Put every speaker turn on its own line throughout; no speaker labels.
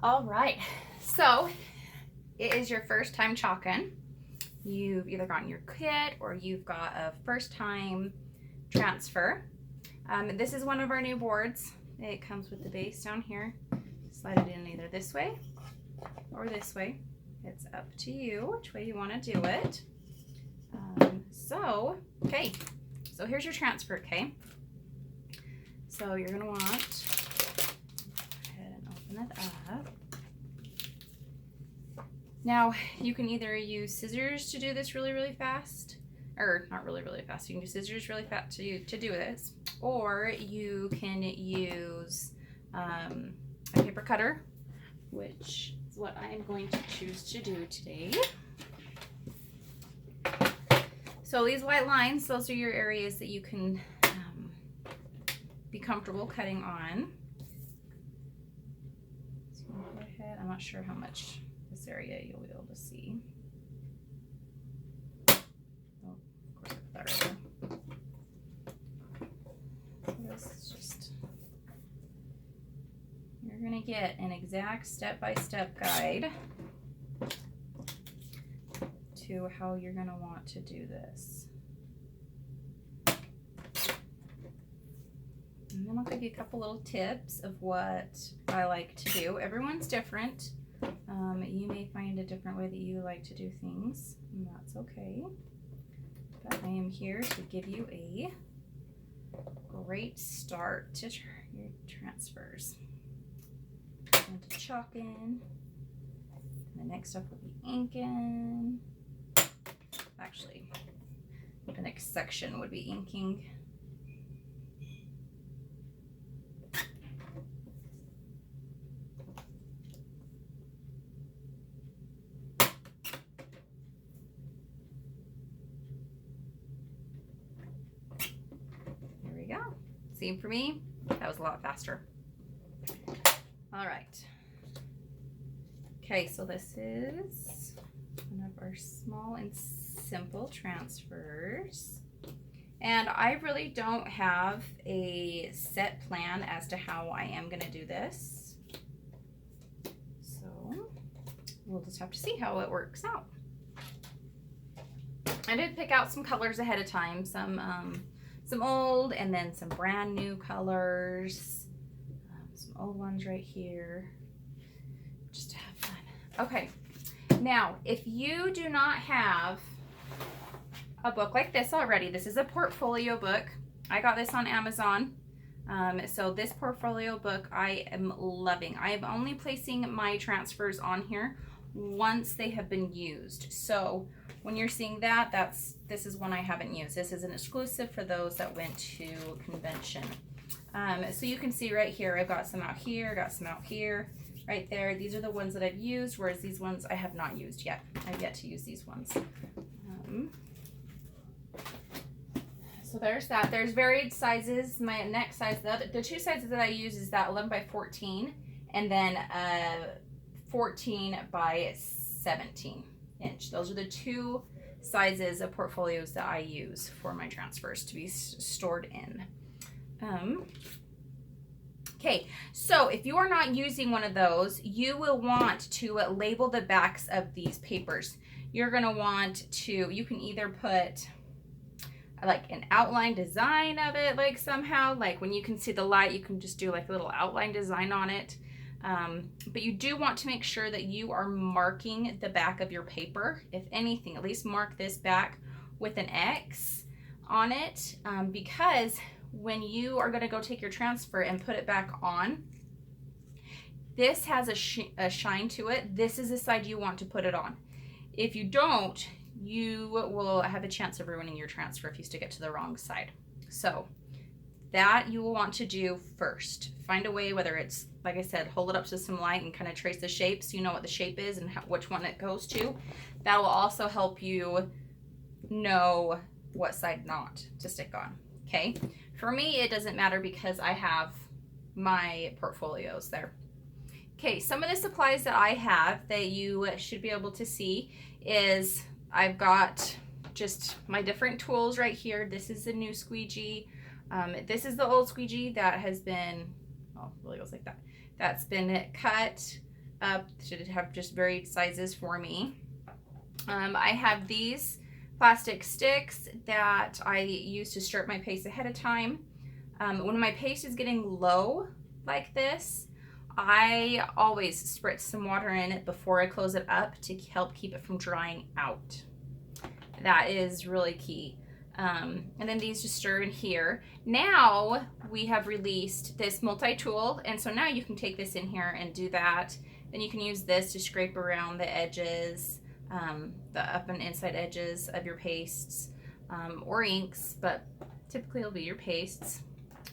All right, so it is your first time chalking. You've either gotten your kit or you've got a first time transfer. This is one of our new boards. It comes with the base down here. Slide it in either this way or this way. It's up to you which way you want to do it. Okay, so here's your transfer, okay? So you're gonna want, go ahead and open it up. Now, you can either use scissors to do this really fast, or not really fast. You can use scissors really fast to do this, or you can use a paper cutter, which is what I am going to choose to do today. So these white lines, those are your areas that you can be comfortable cutting on. So go ahead. I'm not sure how much this area you'll be able to see. Oh, of course I put that right there. So this is just, you're gonna get an exact step-by-step guide to how you're gonna want to do this. And then I'll give you a couple little tips of what I like to do. Everyone's different. You may find a different way that you like to do things, and that's okay. But I am here to give you a great start to your transfers. Going to chalk in. The next step will be inking. Actually, the next section would be inking. Here we go. See, for me, that was a lot faster. All right. Okay, so this is one of our small and simple transfers. And I really don't have a set plan as to how I am going to do this. So we'll just have to see how it works out. I did pick out some colors ahead of time, some old and then some brand new colors. Some old ones right here, just to have fun. Okay, now if you do not have a book like this already, this is a portfolio book. I got this on Amazon. So this portfolio book I am loving. I am only placing my transfers on here once they have been used. So when you're seeing that, this is one I haven't used. This is an exclusive for those that went to convention. So you can see right here, I've got some out here, got some out here, right there. These are the ones that I've used, whereas these ones I have not used yet. I've yet to use these ones. So there's that. There's varied sizes. My next size, the two sizes that I use is that 11 by 14 and then 14 by 17 inch. Those are the two sizes of portfolios that I use for my transfers to be stored in. Okay, so if you are not using one of those, you will want to label the backs of these papers. You're going to want to, you can either put like an outline design of it, like somehow, like when you can see the light, you can just do like a little outline design on it. But you do want to make sure that you are marking the back of your paper. If anything, at least mark this back with an X on it, because when you are going to go take your transfer and put it back on, this has a shine to it. This is the side you want to put it on. If you don't, you will have a chance of ruining your transfer if you stick it to the wrong side. So that you will want to do first. Find a way, whether it's, like I said, hold it up to some light and kind of trace the shape so you know what the shape is and which one it goes to. That will also help you know what side not to stick on. Okay, for me it doesn't matter because I have my portfolios there. Okay, some of the supplies that I have that you should be able to see is I've got just my different tools right here. This is the new squeegee. This is the old squeegee that has been, oh, it really goes like that. That's been cut up to have just varied sizes for me. I have these plastic sticks that I use to strip my paste ahead of time. When my paste is getting low like this, I always spritz some water in it before I close it up to help keep it from drying out. That is really key. And then these just stir in here. Now we have released this multi-tool, and so now you can take this in here and do that. Then you can use this to scrape around the edges, the up and inside edges of your pastes, or inks, but typically it'll be your pastes.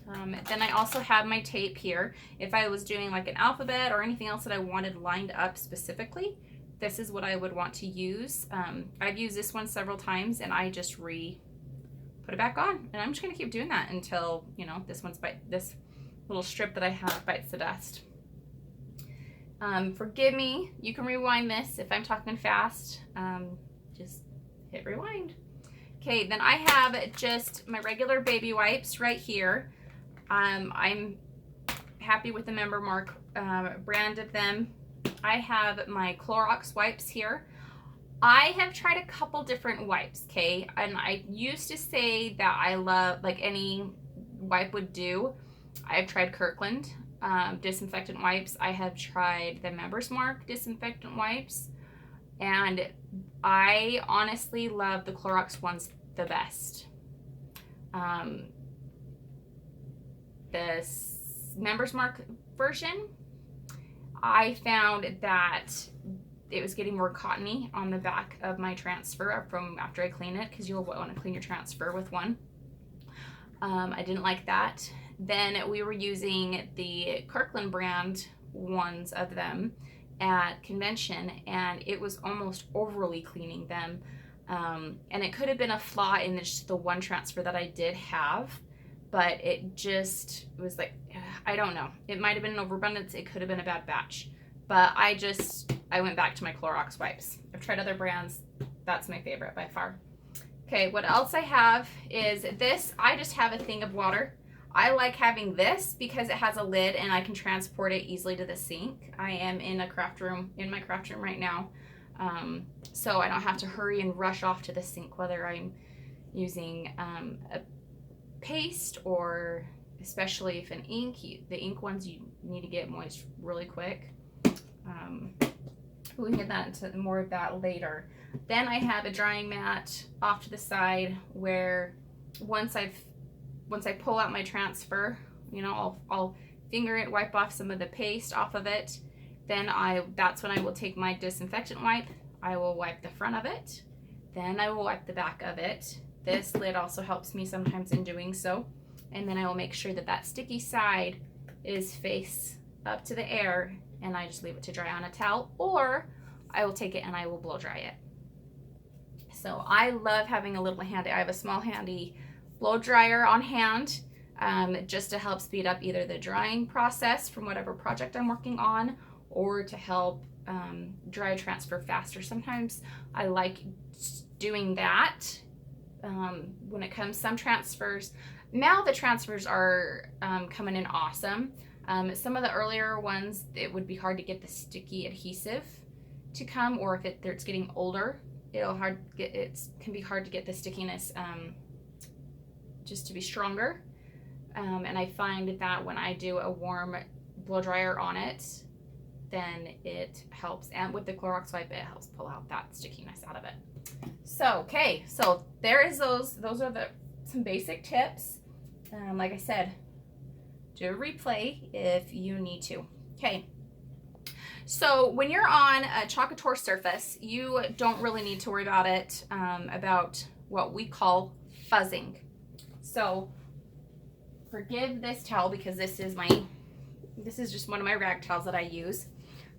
Then I also have my tape here. If I was doing like an alphabet or anything else that I wanted lined up specifically, this is what I would want to use. I've used this one several times, and I just put it back on, and I'm just gonna keep doing that until, you know, this little strip that I have bites the dust. Forgive me, you can rewind this if I'm talking fast. Just hit rewind. Okay, then I have just my regular baby wipes right here. I'm happy with the Member Mark brand of them. I have my Clorox wipes here. I have tried a couple different wipes, okay? And I used to say that I love, like any wipe would do. I've tried Kirkland disinfectant wipes. I have tried the Member's Mark disinfectant wipes. And I honestly love the Clorox ones the best. This Member's Mark version, I found that it was getting more cottony on the back of my transfer from after I clean it, because you'll want to clean your transfer with one. I didn't like that. Then we were using the Kirkland brand ones of them at convention, and it was almost overly cleaning them. And it could have been a flaw in just the one transfer that I did have, but it just was like, I don't know. It might have been an overabundance. It could have been a bad batch. But I went back to my Clorox wipes. I've tried other brands. That's my favorite by far. Okay, what else I have is this. I just have a thing of water. I like having this because it has a lid and I can transport it easily to the sink. I am in my craft room right now. So I don't have to hurry and rush off to the sink, whether I'm using a paste or especially if an ink. The ink ones, you need to get moist really quick. We can get that into more of that later. Then I have a drying mat off to the side where once I pull out my transfer, you know, I'll finger it, wipe off some of the paste off of it. Then that's when I will take my disinfectant wipe. I will wipe the front of it. Then I will wipe the back of it. This lid also helps me sometimes in doing so. And then I will make sure that that sticky side is face up to the air, and I just leave it to dry on a towel, or I will take it and I will blow dry it. So I love having a little handy, I have a small handy blow dryer on hand, just to help speed up either the drying process from whatever project I'm working on, or to help dry transfer faster. Sometimes I like doing that when it comes some transfers. Now the transfers are coming in awesome. Some of the earlier ones, it would be hard to get the sticky adhesive to come, or if it's getting older, it can be hard to get the stickiness just to be stronger. And I find that when I do a warm blow dryer on it, then it helps. And with the Clorox wipe, it helps pull out that stickiness out of it. So, okay, so there is those are some basic tips. Like I said, do a replay if you need to. Okay. So when you're on a Chalk Couture surface, you don't really need to worry about it, about what we call fuzzing. So forgive this towel because this is just one of my rag towels that I use.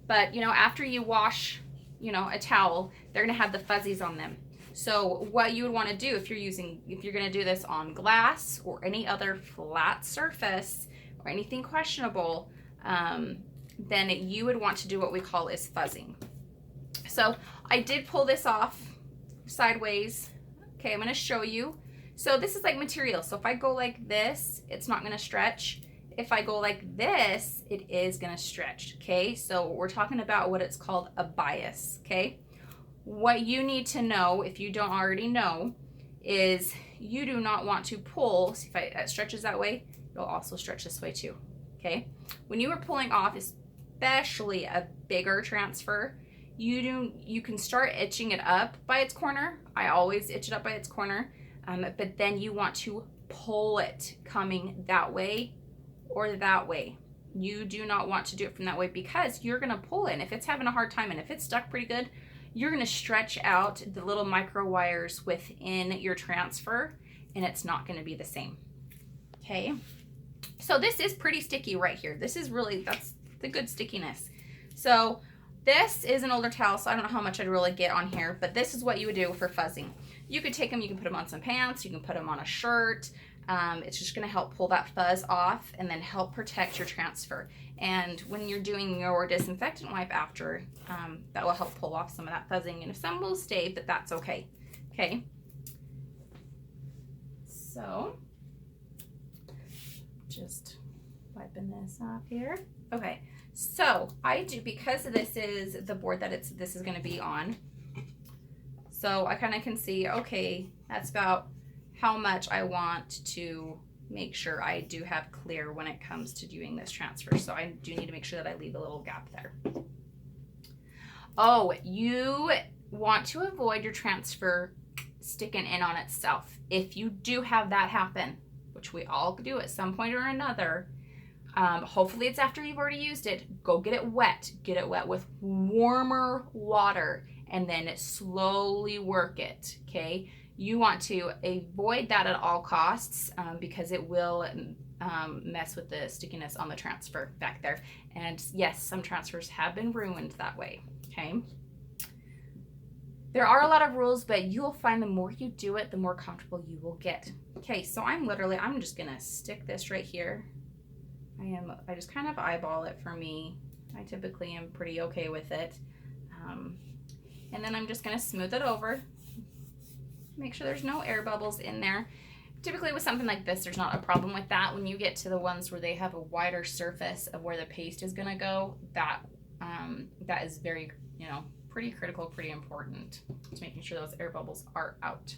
But you know, after you wash, you know, a towel, they're gonna have the fuzzies on them. So what you would want to do if you're going to do this on glass or any other flat surface or anything questionable, then you would want to do what we call is fuzzing. So I did pull this off sideways. Okay, I'm going to show you. So this is like material. So if I go like this, it's not going to stretch. if I go like this, it is gonna stretch, okay? So we're talking about what it's called a bias, okay? What you need to know, if you don't already know, is you do not want to pull. See if it stretches that way, it'll also stretch this way too, okay? When you are pulling off, especially a bigger transfer, you can start itching it up by its corner. I always itch it up by its corner, but then you want to pull it coming that way or that way. You do not want to do it from that way because you're gonna pull it. And if it's having a hard time and if it's stuck pretty good, you're gonna stretch out the little micro wires within your transfer and it's not gonna be the same, okay? So this is pretty sticky right here. This is really, that's the good stickiness. So this is an older towel, so I don't know how much I'd really get on here, but this is what you would do for fuzzing. You could take them, you can put them on some pants, you can put them on a shirt. It's just gonna help pull that fuzz off and then help protect your transfer. And when you're doing your disinfectant wipe after, that will help pull off some of that fuzzing. And if some will stay, but that's okay, okay? So, just wiping this off here. Okay, so I do, because this is the board that this is gonna be on, so I kind of can see, okay, that's about how much I want to make sure I do have clear when it comes to doing this transfer. So I do need to make sure that I leave a little gap there. Oh, you want to avoid your transfer sticking in on itself. If you do have that happen, which we all do at some point or another, hopefully it's after you've already used it, go get it wet. Get it wet with warmer water and then slowly work it, okay? You want to avoid that at all costs because it will mess with the stickiness on the transfer back there. And yes, some transfers have been ruined that way, okay? There are a lot of rules, but you'll find the more you do it, the more comfortable you will get. Okay, so I'm just gonna stick this right here. I just kind of eyeball it for me. I typically am pretty okay with it. And then I'm just gonna smooth it over. Make sure there's no air bubbles in there. Typically with something like this, there's not a problem with that. When you get to the ones where they have a wider surface of where the paste is gonna go, that is very, pretty critical, pretty important. Just making sure those air bubbles are out.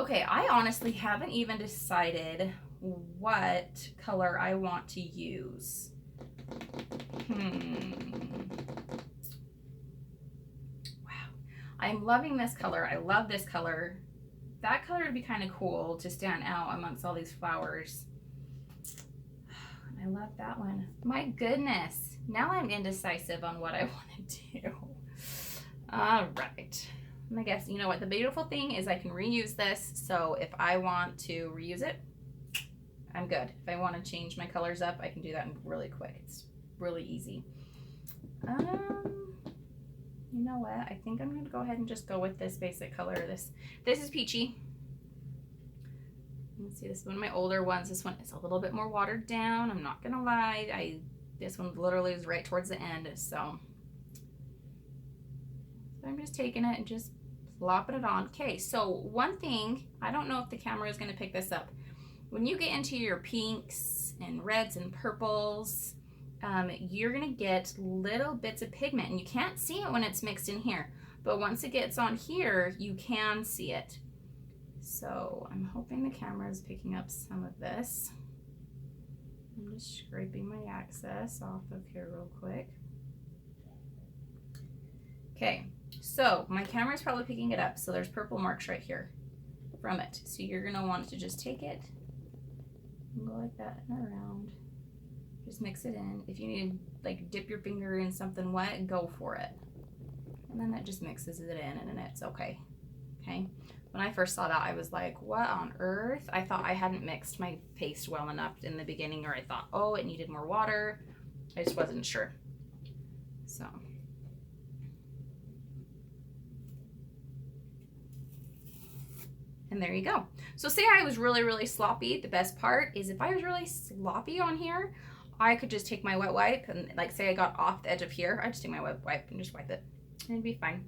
Okay, I honestly haven't even decided what color I want to use. I'm loving this color. I love this color. That color would be kind of cool to stand out amongst all these flowers. I love that one. My goodness. Now I'm indecisive on what I want to do. All right. I guess, you know what? The beautiful thing is I can reuse this. So if I want to reuse it, I'm good. If I want to change my colors up, I can do that really quick. It's really easy. You know what? I think I'm going to go ahead and just go with this basic color. This is peachy. Let's see, this is one of my older ones. This one is a little bit more watered down. I'm not going to lie. This one literally is right towards the end. So I'm just taking it and just plopping it on. Okay, so one thing, I don't know if the camera is going to pick this up. When you get into your pinks and reds and purples, you're gonna get little bits of pigment and you can't see it when it's mixed in here, but once it gets on here you can see it. So I'm hoping the camera is picking up some of this. I'm just scraping my excess off of here real quick. Okay, so my camera is probably picking it up, so there's purple marks right here from it. So you're gonna want to just take it and go like that and around. Just mix it in. If you need to like dip your finger in something wet, go for it. And then that just mixes it in and then it's okay. Okay. When I first saw that, I was like, what on earth? I thought I hadn't mixed my paste well enough in the beginning, or I thought, oh, it needed more water. I just wasn't sure. So. And there you go. So say I was really, really sloppy. The best part is if I was really sloppy on here, I could just take my wet wipe and like say I got off the edge of here, I just take my wet wipe and just wipe it and it'd be fine.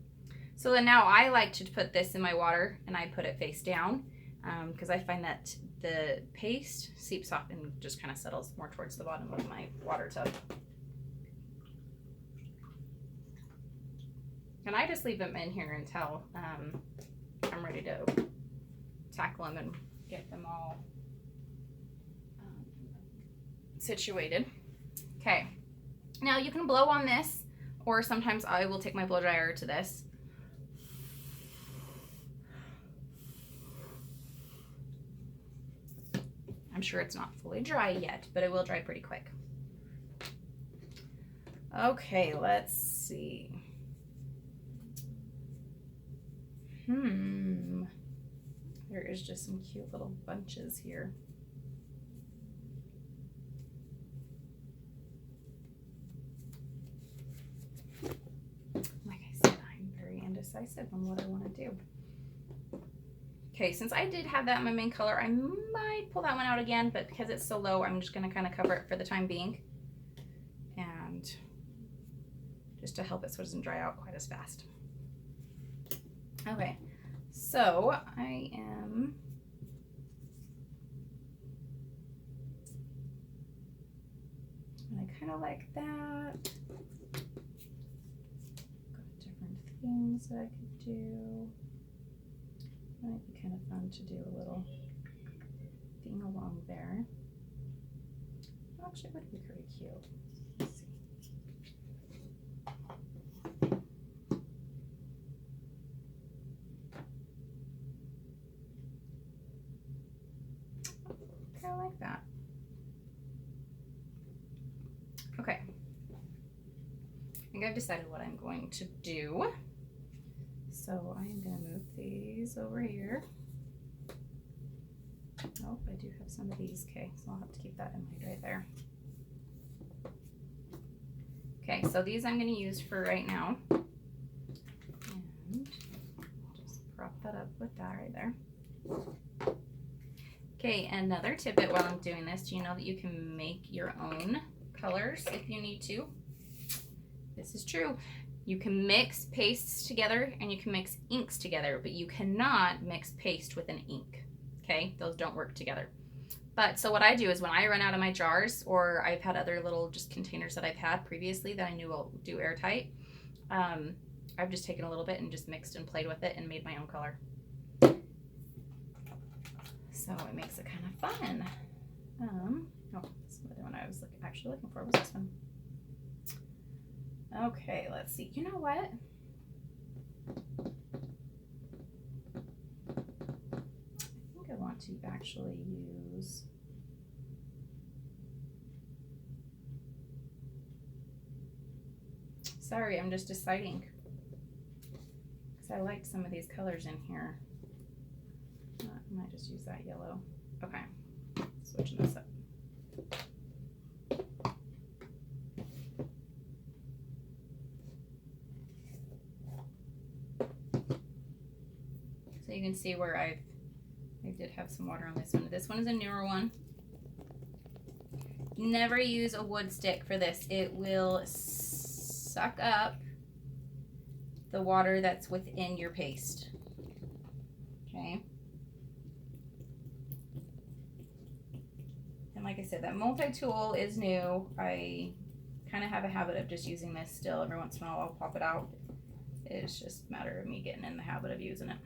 So then now I like to put this in my water and I put it face down because I find that the paste seeps off and just kind of settles more towards the bottom of my water tub. And I just leave them in here until I'm ready to tackle them and get them all situated. Okay, now you can blow on this, or sometimes I will take my blow dryer to this. I'm sure it's not fully dry yet, but it will dry pretty quick. Okay, let's see. There is just some cute little bunches here. Like I said, I'm very indecisive on what I want to do. Okay, since I did have that in my main color, I might pull that one out again, but because it's so low, I'm just going to kind of cover it for the time being. And just to help it so it doesn't dry out quite as fast. Okay, so I kind of like that. Got different things that I could do. Might be kind of fun to do a little thing along there. Actually, it would be pretty cute. Let's see. Kind of like that. Okay. I think I've decided what I'm going to do. So I'm going to move these over here. Oh, I do have some of these. Okay, so I'll have to keep that in mind right there. Okay, so these I'm going to use for right now. And I'll just prop that up with that right there. Okay, another tidbit while I'm doing this, do you know that you can make your own colors if you need to? This is true. You can mix pastes together and you can mix inks together, but you cannot mix paste with an ink. Okay, those don't work together. But so what I do is when I run out of my jars, or I've had other little just containers that I've had previously that I knew will do airtight, I've just taken a little bit and just mixed and played with it and made my own color. So it makes it kind of fun. Oh, this is the one I was actually looking for was this one. Okay, let's see. You know what? I think I want to actually use sorry, I'm just deciding because I liked some of these colors in here. I might just use that yellow. Okay, switching this up. So you can see where I did have some water on this one. This one is a newer one. Never use a wood stick for this. It will suck up the water that's within your paste. Okay. And like I said, that multi-tool is new. I kind of have a habit of just using this still. Every once in a while I'll pop it out. It's just a matter of me getting in the habit of using it.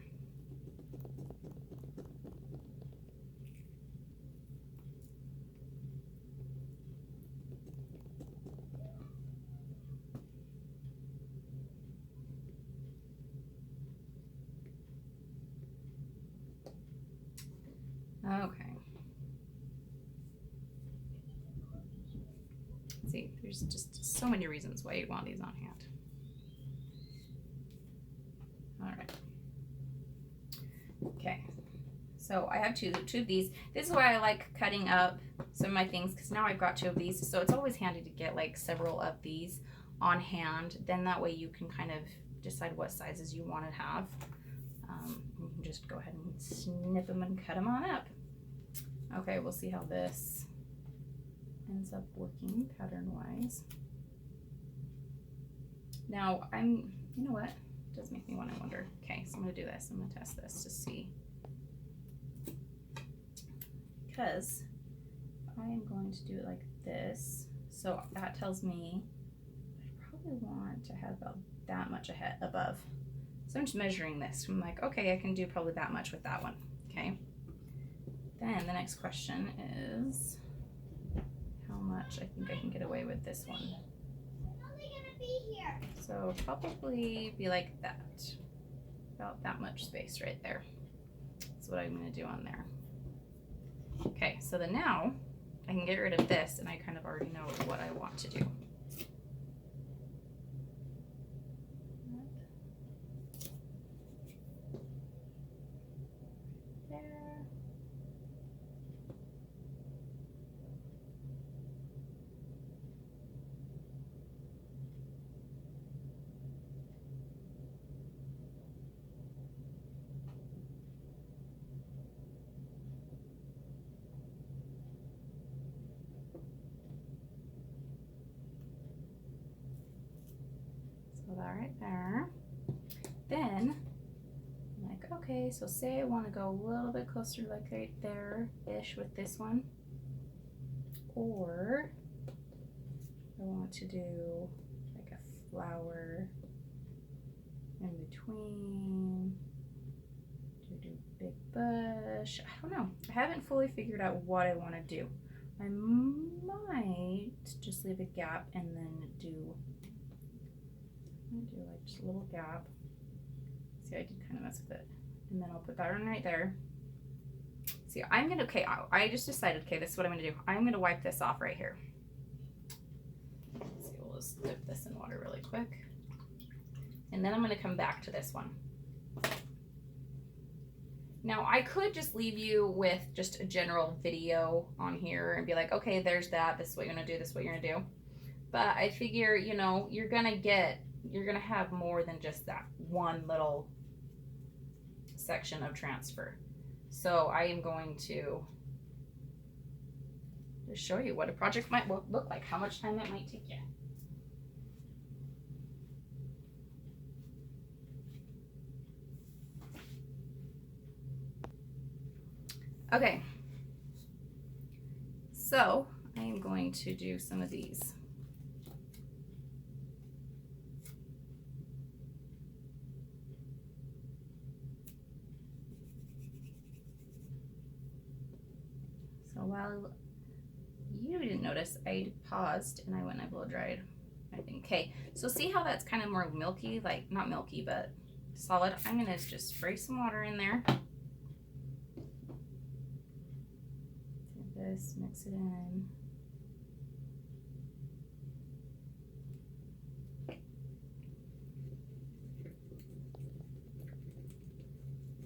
Okay. See, there's just so many reasons why you'd want these on hand. All right. Okay. So I have two of these. This is why I like cutting up some of my things, because now I've got two of these. So it's always handy to get like several of these on hand. Then that way you can kind of decide what sizes you want to have. You can just go ahead and snip them and cut them on up. Okay, we'll see how this ends up looking pattern-wise. Now, you know what? It does make me want to wonder. Okay, so I'm going to do this. I'm going to test this to see because I am going to do it like this. So that tells me I probably want to have about that much ahead above. So I'm just measuring this. I'm like, okay, I can do probably that much with that one. Okay. Then the next question is how much I think I can get away with this one. So probably be like that. About that much space right there. That's what I'm going to do on there. Okay, so then now I can get rid of this, and I kind of already know what I want to do. There. So that right there. Then I'm like, okay, so say I want to go a little bit closer, like right there-ish with this one. Or I want to do like a flower in between. Do big bush. I don't know. I haven't fully figured out what I want to do. I might just leave a gap and then do like just a little gap. See, I did kind of mess with it. And then I'll put that one right there. See, I'm gonna, okay, I just decided, okay, this is what I'm gonna do. I'm gonna wipe this off right here. Let's see, we'll just dip this in water really quick. And then I'm gonna come back to this one. Now, I could just leave you with just a general video on here and be like, okay, there's that. This is what you're gonna do. This is what you're gonna do. But I figure, you know, you're gonna have more than just that one little section of transfer. So I am going to just show you what a project might look like, how much time it might take you. Okay, so I am going to do some of these. So while you didn't notice, I paused and I went and I blow dried, I think. Okay, so see how that's kind of more milky, like not milky, but solid. I'm gonna just spray some water in there. This, mix it in.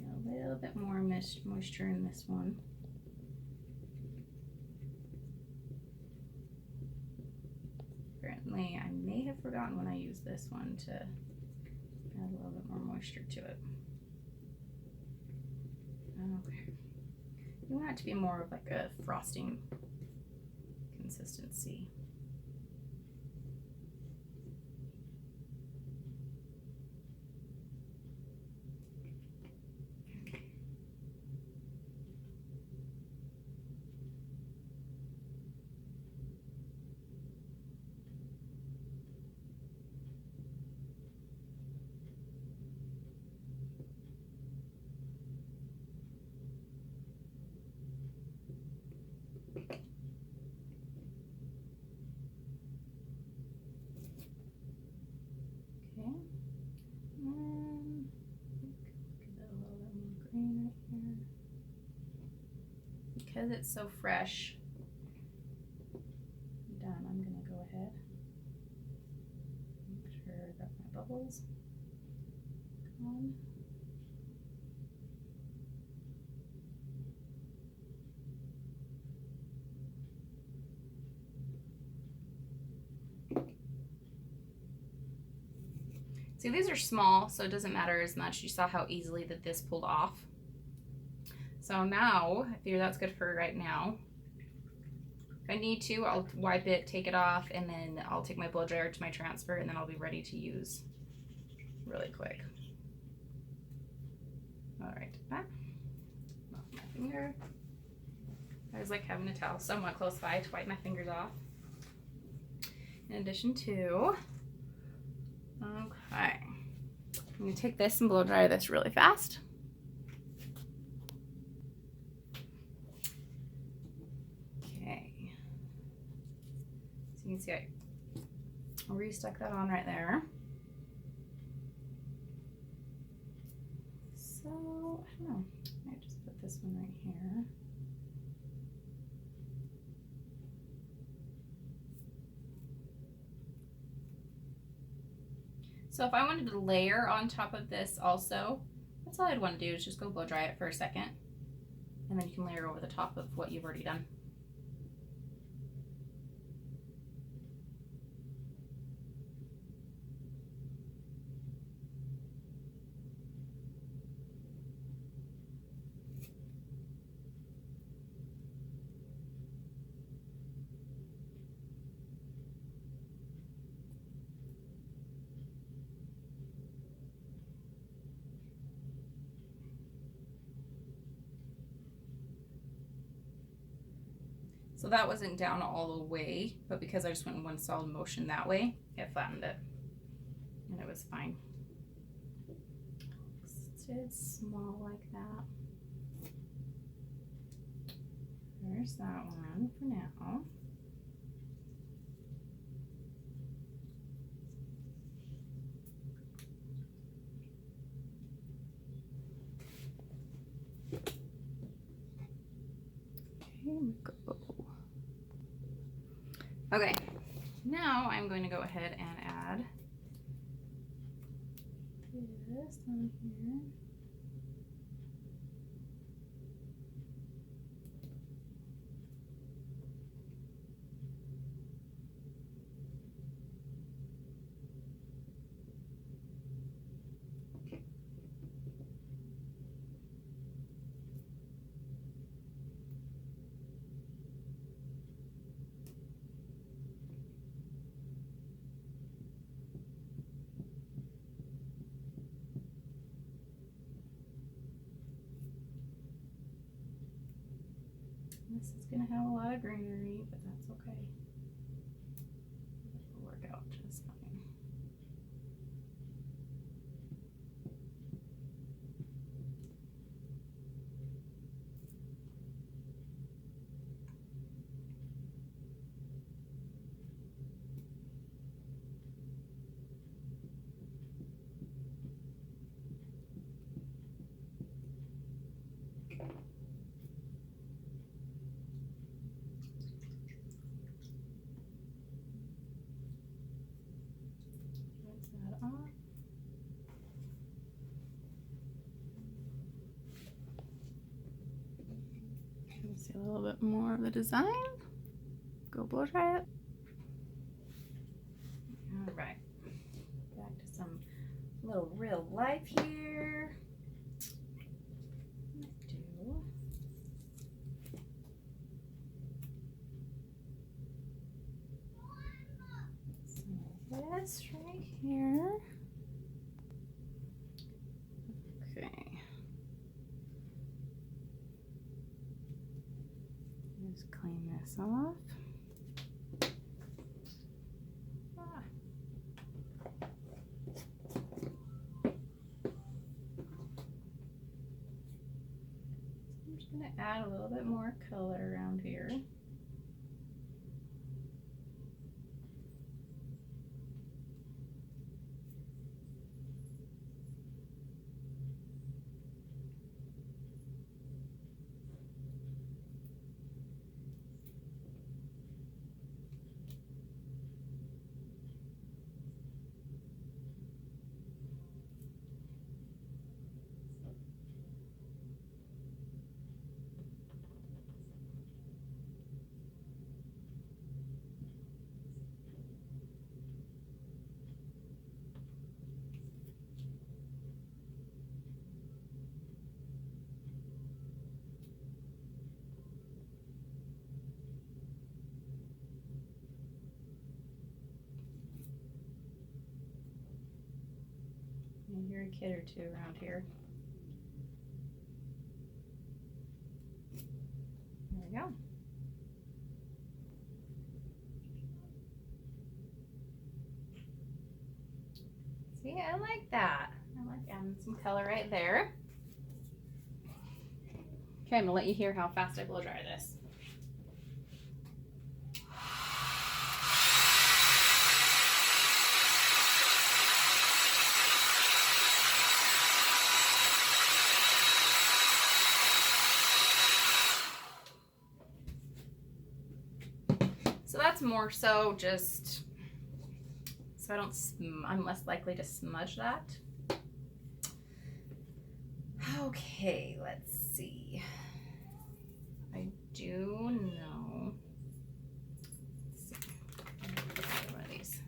A little bit more moisture in this one. Apparently, I may have forgotten when I used this one to add a little bit more moisture to it. Okay. You want it to be more of like a frosting consistency. Because it's so fresh, I'm done. I'm gonna go ahead, make sure I got my bubbles on. See, these are small, so it doesn't matter as much. You saw how easily that this pulled off. So now, I figure that's good for right now. If I need to, I'll wipe it, take it off, and then I'll take my blow dryer to my transfer, and then I'll be ready to use really quick. All right, back off my finger. I was like having a towel somewhat close by to wipe my fingers off. In addition to, okay, I'm gonna take this and blow dry this really fast. Okay, so you can see I restuck that on right there. So, I don't know, I just put this one right here. So if I wanted to layer on top of this also, that's all I'd want to do is just go blow dry it for a second. And then you can layer over the top of what you've already done. So that wasn't down all the way, but because I just went in one solid motion that way, it flattened it. And it was fine. It's small like that. There's that one for now. Here we go. Okay, now I'm going to go ahead and add this on here. This is going to have a lot of greenery, but that's okay. It'll work out just fine. See a little bit more of the design. Go blow dry it. All right, back to some little real life here. Let's do some of this right here. Okay. Just clean this off. I'm just going to add a little bit more color around here. You hear a kid or two around here. There we go. See, I like that. I like adding some color right there. Okay, I'm gonna let you hear how fast I blow dry this. So that's more so just so I don't, I'm less likely to smudge that. Okay, let's see. I do know. Let's see. One of these.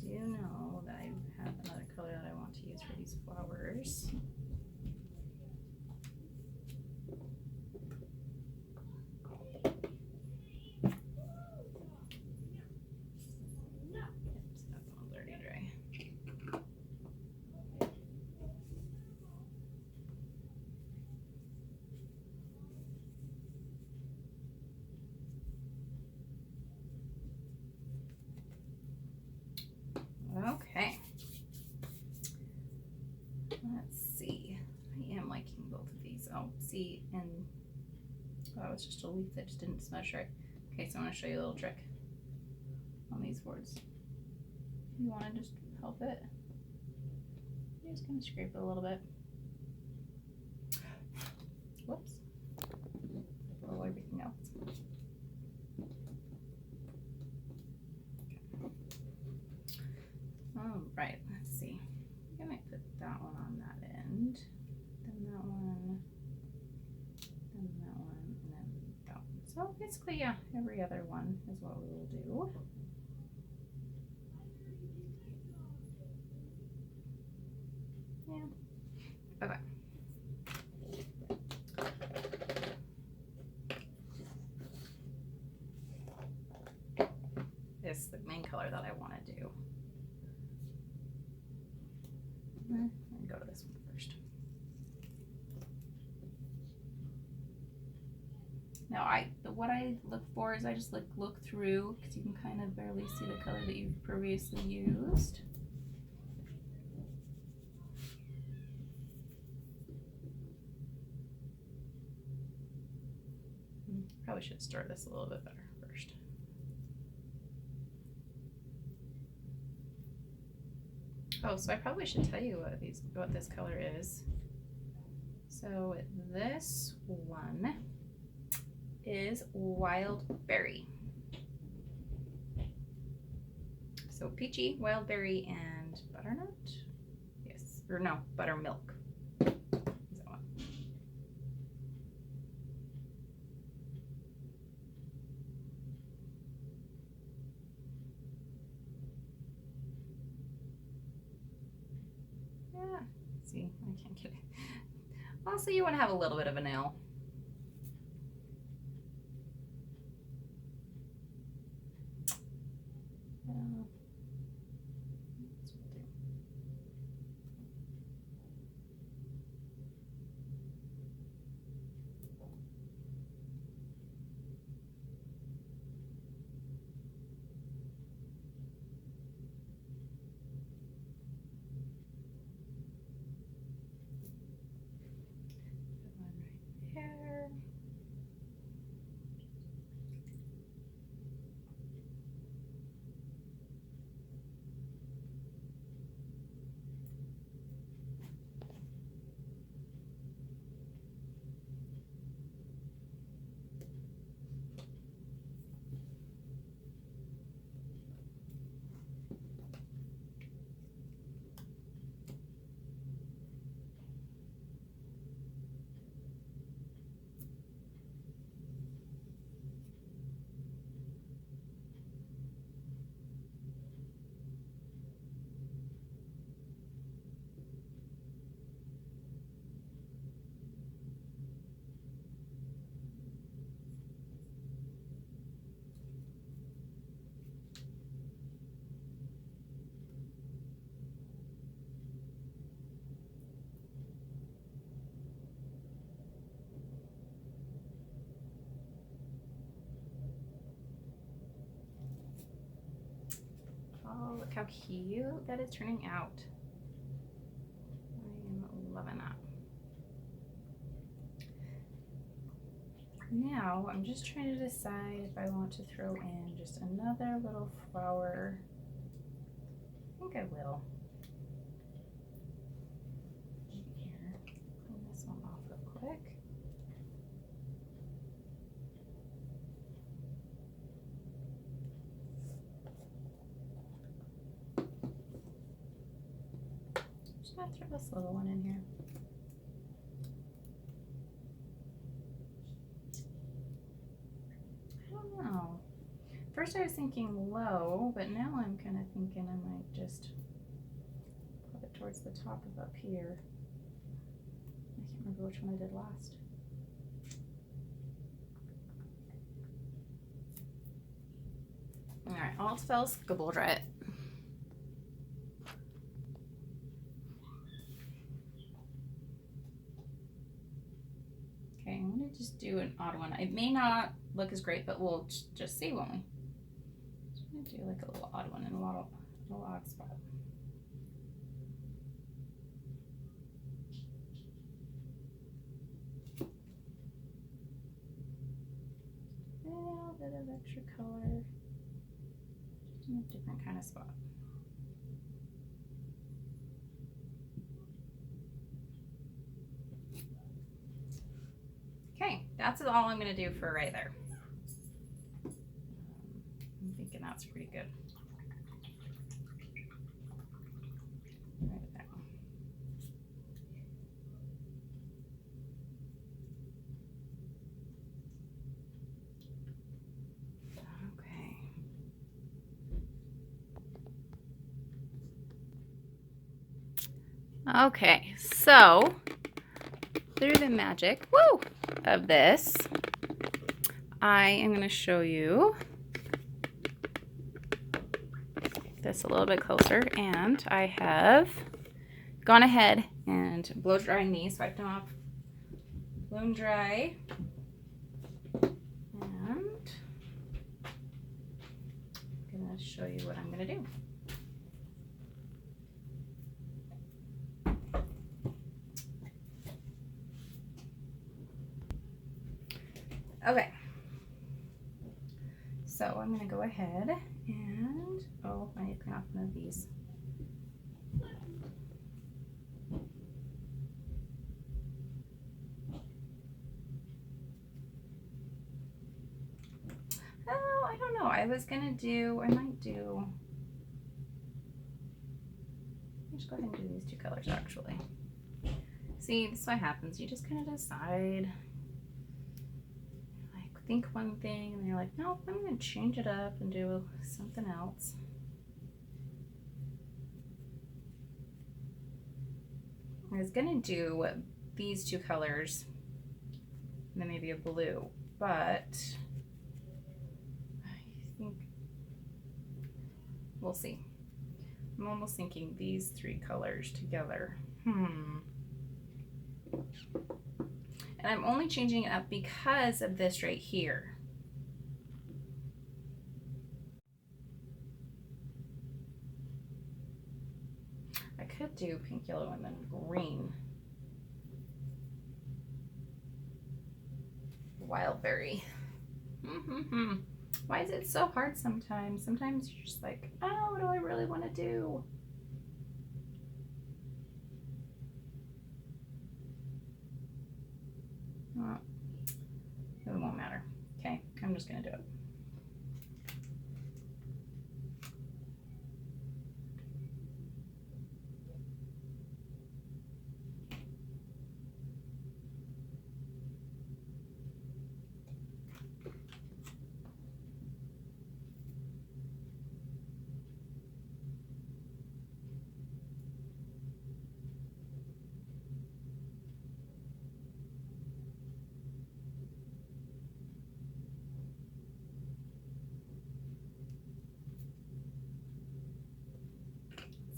Do know that I have another color that I want to use for these flowers. Okay. Let's see. I am liking both of these. Oh, see, and oh, it's just a leaf that just didn't smudge right. Okay, so I'm going to show you a little trick on these boards. If you want to just help it, you're just going to scrape it a little bit. Whoops. Blow everything else. All right, let's see. I might put that one on that end, then that one, then that one, and then that one. So basically, yeah, every other one is what we will do. Yeah. Okay. This is the main color that I want to do. I'm going to go to this one first. Now, what I look for is I just look through, because you can kind of barely see the color that you've previously used. Probably should start this a little bit better first. Oh, so I probably should tell you what this color is. So this one is Wild Berry. So peachy, wild berry, and butternut. Yes, or no, buttermilk. Is that one? Yeah. See, I can't get it. Also, you want to have a little bit of a nail. look how cute that is turning out. I am loving that. Now I'm just trying to decide if I want to throw in just another little flower. I think I will. Here, clean this one off real quick. Just gonna throw this little one in here. Oh, first I was thinking low, but now I'm kind of thinking I might just put it towards the top of up here. I can't remember which one I did last. All right, all else go blow dry it. Okay, I'm gonna just do an odd one. It may not look as great, but we'll just see, won't we? I'm gonna do like a little odd one in a little odd spot. A little bit of extra color, just in a different kind of spot. Okay, that's all I'm gonna do for right there. I'm thinking that's pretty good. Right there. Okay. Okay, so through the magic, woo, of this, I am going to show you this a little bit closer, and I have gone ahead and blow drying these, wiped them off, blown dry, and I'm going to show you what I'm going to do. Okay, so I'm going to go ahead and, oh, I need to clean off one of these. Oh, I don't know. I was going to do, let's go ahead and do these two colors actually. See, this is what happens. You just kind of decide. Think one thing and you're like, no, I'm going to change it up and do something else. I was going to do these two colors and then maybe a blue, but I think we'll see. I'm almost thinking these three colors together. And I'm only changing it up because of this right here. I could do pink, yellow, and then green. Wildberry. Why is it so hard sometimes? Sometimes you're just like, oh, what do I really want to do? Well, it won't matter. Okay, I'm just gonna do it.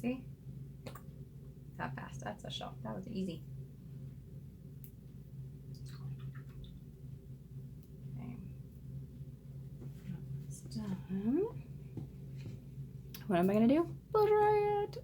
See? That fast. That's a shock. That was easy. Okay. That's done. what am I gonna do? Blow dry it.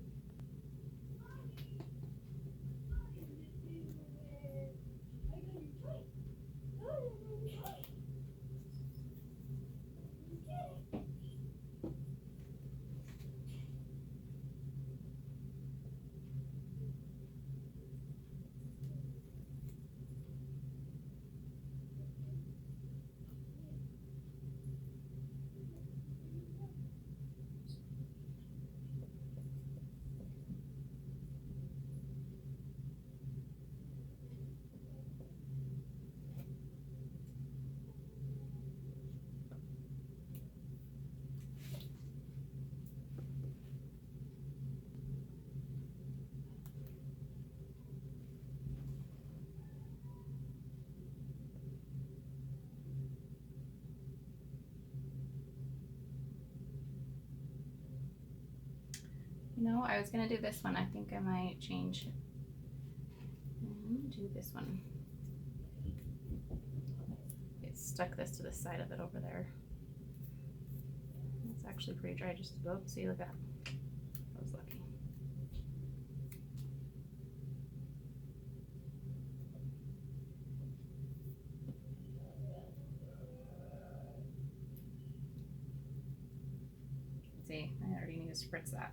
You know, I was gonna do this one. I think I might change it. Do this one. It stuck this to the side of it over there. It's actually pretty dry. Just oh, see, look at that. I was lucky. See, I already need to spritz that.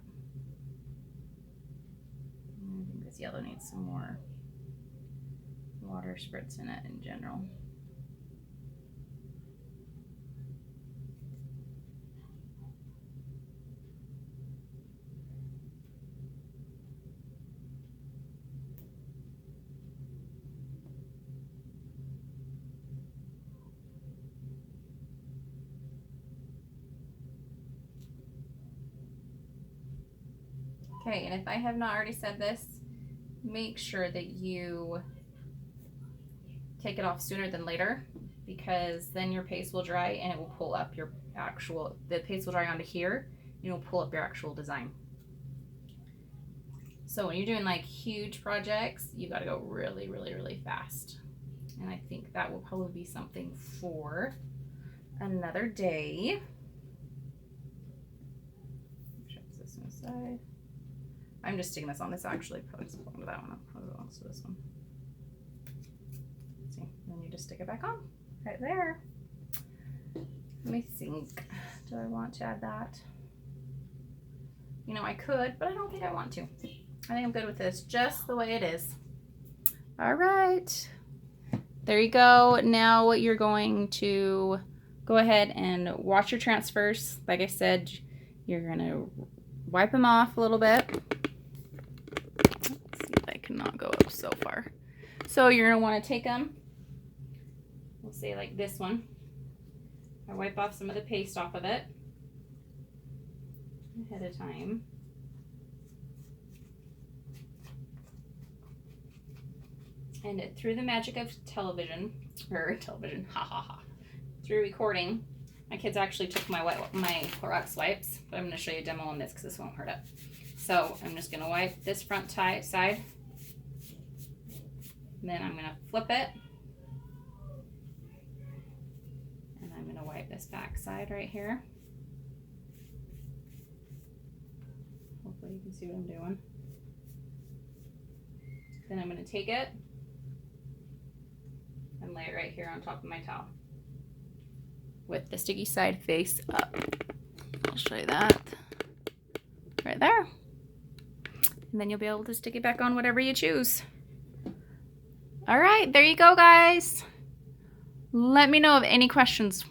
I think this yellow needs some more water spritz in it in general. Okay, and if I have not already said this, make sure that you take it off sooner than later, because then your paste will dry and it will pull up your actual, the paste will dry onto here and it'll pull up your actual design. So when you're doing like huge projects, you got to go really, really, really fast. And I think that will probably be something for another day. Check this inside. I'm just sticking this on. This actually probably doesn't belong to that one. It probably belongs to this one. See, then you just stick it back on right there. Let me think. Do I want to add that? You know, I could, but I don't think I want to. I think I'm good with this just the way it is. All right. There you go. Now you're going to go ahead and wash your transfers. Like I said, you're going to wipe them off a little bit. Let's see if I cannot go up so far. So you're going to want to take them, we'll say like this one. I wipe off some of the paste off of it ahead of time. And through the magic of television, through recording, my kids actually took my Clorox wipes, but I'm going to show you a demo on this because this won't hurt it. So I'm just going to wipe this front side, and then I'm going to flip it, and I'm going to wipe this back side right here. Hopefully you can see what I'm doing. Then I'm going to take it and lay it right here on top of my towel with the sticky side face up. I'll show you that right there. And then you'll be able to stick it back on whatever you choose. All right, there you go, guys. Let me know of any questions.